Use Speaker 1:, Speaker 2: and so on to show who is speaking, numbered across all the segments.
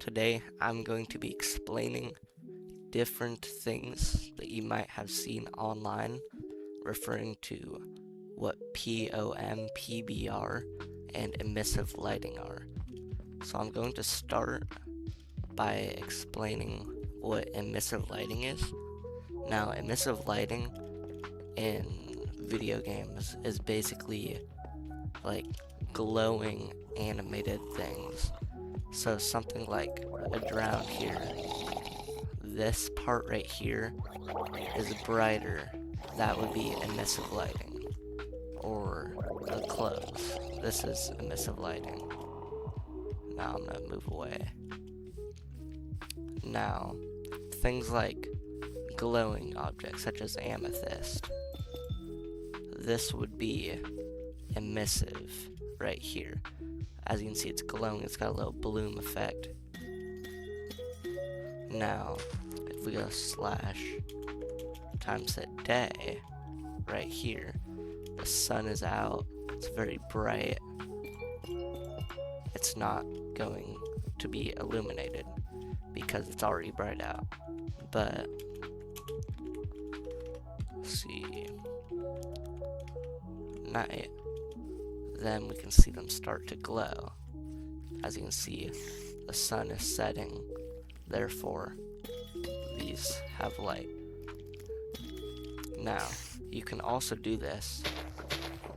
Speaker 1: Today I'm going to be explaining different things that you might have seen online referring to what POM, PBR, and emissive lighting are. So I'm going to start by explaining what emissive lighting is. Now, emissive lighting in video games is basically like glowing animated things. So something like a drown here. This part right here is brighter. That would be emissive lighting. Or the clothes. This is emissive lighting. Now I'm gonna move away. Now, things like glowing objects such as amethyst. This would be emissive right here. As you can see, it's glowing, it's got a little bloom effect. Now, if we go slash times a day, right here, the sun is out, it's very bright, it's not going to be illuminated because it's already bright out. But, let's see, night, then we can see them start to glow. As you can see, the sun is setting, therefore these have light. Now, you can also do this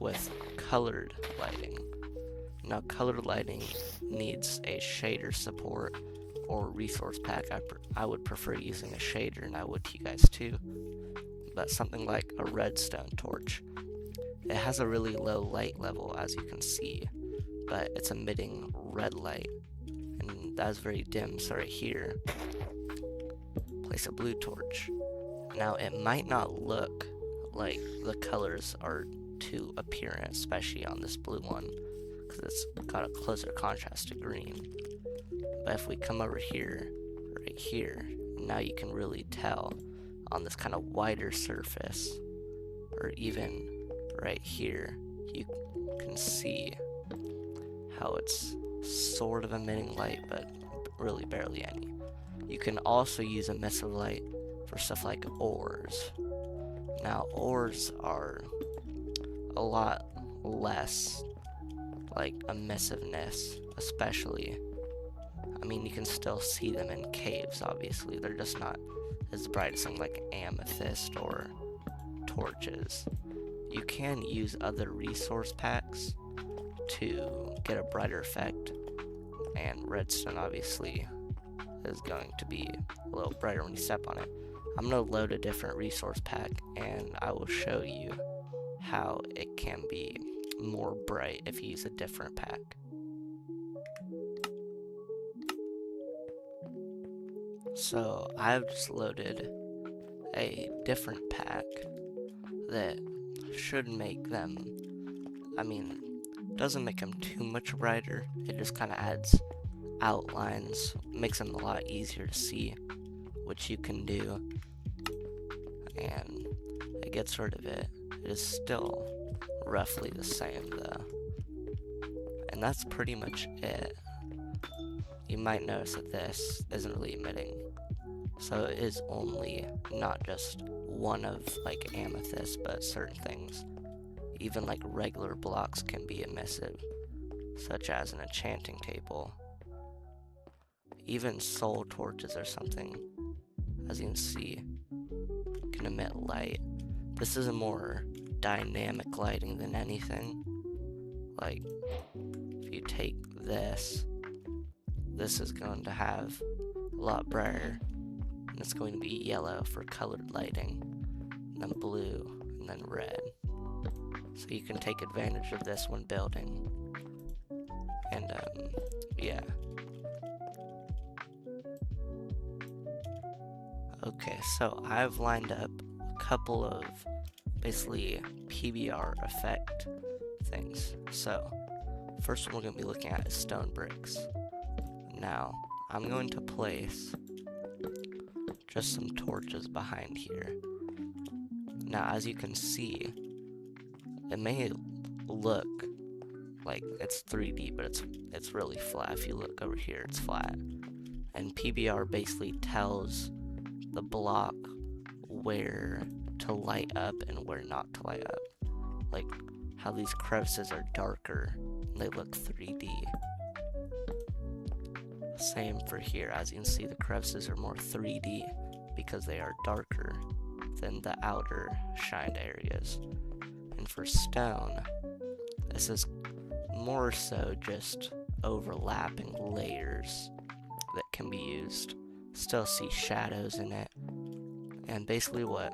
Speaker 1: with colored lighting. Now, colored lighting needs a shader support or resource pack. I would prefer using a shader, and I would to you guys too. But something like a redstone torch. It has a really low light level, as you can see, but it's emitting red light, and that is very dim. So right here, place a blue torch. Now, it might not look like the colors are too apparent, especially on this blue one, because it's got a closer contrast to green. But if we come over here, right here, now you can really tell on this kind of wider surface, or even right here, you can see how it's sort of emitting light, but really barely any. You can also use emissive light for stuff like ores. Now, ores are a lot less like emissiveness, especially. I mean, you can still see them in caves, obviously. They're just not as bright as something like amethyst or torches. You can use other resource packs to get a brighter effect, and redstone obviously is going to be a little brighter when you step on it. I'm going to load a different resource pack, and I will show you how it can be more bright if you use a different pack. So I've just loaded a different pack that should make them, doesn't make them too much brighter. It just kind of adds outlines, makes them a lot easier to see, which you can do, and it gets rid of it. It is still roughly the same though, and that's pretty much it. You might notice that this isn't really emitting, so it is only not just one of like amethyst, but certain things. Even like regular blocks can be emissive, such as an enchanting table. Even soul torches or something, as you can see, can emit light. This is a more dynamic lighting than anything. Like, if you take this is going to have a lot brighter, and it's going to be yellow for colored lighting, and then blue, and then red. So you can take advantage of this when building. And, yeah. Okay, so I've lined up a couple of basically PBR effect things. So, first one we're going to be looking at is stone bricks. Now, I'm going to place just some torches behind here. Now, as you can see, it may look like it's 3D, but it's really flat. If you look over here, it's flat. And PBR basically tells the block where to light up and where not to light up. Like how these crevices are darker and they look 3D. Same for here. As you can see, the crevices are more 3D because they are darker than the outer shined areas. And for stone, this is more so just overlapping layers that can be used. Still see shadows in it. And basically what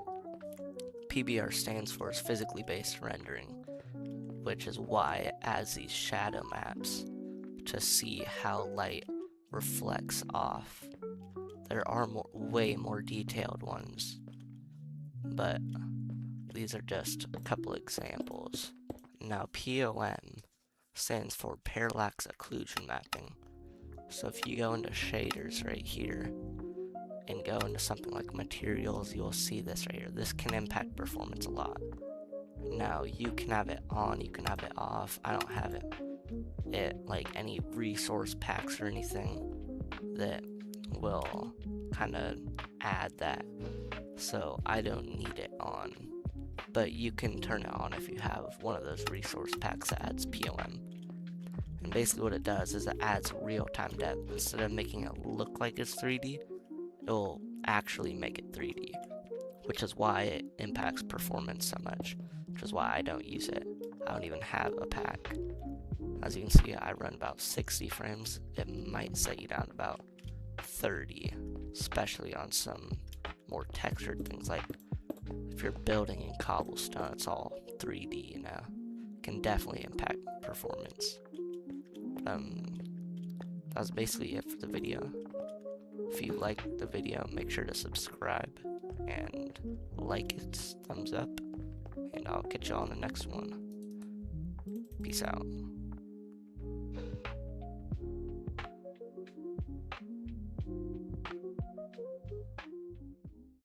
Speaker 1: PBR stands for is physically based rendering, which is why it adds these shadow maps to see how light reflects off. There are way more detailed ones, but these are just a couple examples. Now POM stands for Parallax Occlusion Mapping. So if you go into shaders right here and go into something like materials, you'll see this right here. This can impact performance a lot. Now you can have it on, you can have it off. I don't have it like any resource packs or anything that will kind of add that, so I don't need it on. But you can turn it on if you have one of those resource packs that adds POM. And basically what it does is it adds real-time depth. Instead of making it look like it's 3D, it will actually make it 3D, which is why it impacts performance so much, which is why I don't use it. I don't even have a pack. As you can see, I run about 60 frames. It might set you down about 30, especially on some more textured things. Like if you're building in cobblestone, it's all 3D, you know. It can definitely impact performance. That's basically it for the video. If you liked the video, make sure to subscribe and like it, thumbs up, and I'll catch you on the next one. Peace out.